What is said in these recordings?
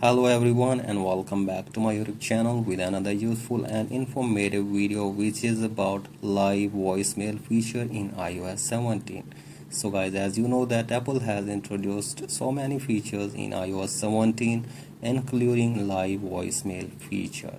Hello everyone and welcome back to my YouTube channel with another useful and informative video which is about live voicemail feature in iOS 17. So guys, as you know that Apple has introduced so many features in iOS 17 including live voicemail feature.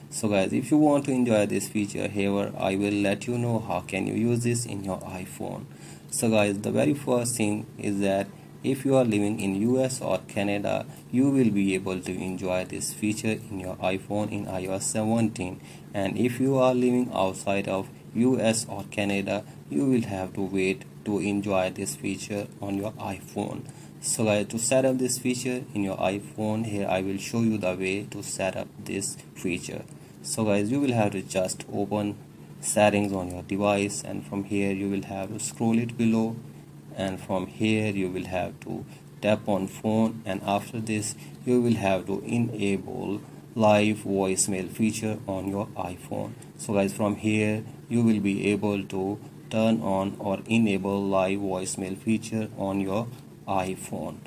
So guys, if you want to enjoy this feature here, I will let you know how can you use this in your iPhone. So guys, the very first thing is that if you are living in US or Canada, you will be able to enjoy this feature in your iPhone in iOS 17. And if you are living outside of US or Canada, you will have to wait to enjoy this feature on your iPhone. So guys, to set up this feature in your iPhone, here I will show you the way to set up this feature. So guys, you will have to just open settings on your device, and from here you will have to scroll it below, and from here you will have to tap on phone, and after this you will have to enable live voicemail feature on your iPhone. So guys, from here you will be able to turn on or enable live voicemail feature on your iPhone.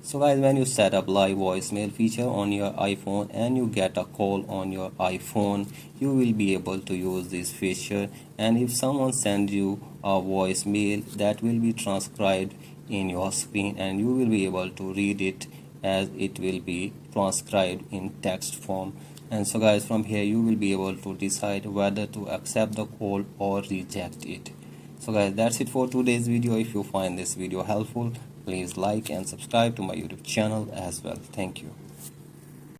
So guys, when you set up live voicemail feature on your iPhone and you get a call on your iPhone, you will be able to use this feature, and if someone sends you a voicemail, that will be transcribed in your screen and you will be able to read it as it will be transcribed in text form. And so guys, from here you will be able to decide whether to accept the call or reject it. So guys, that's it for today's video. If you find this video helpful, please like and subscribe to my YouTube channel as well. Thank you.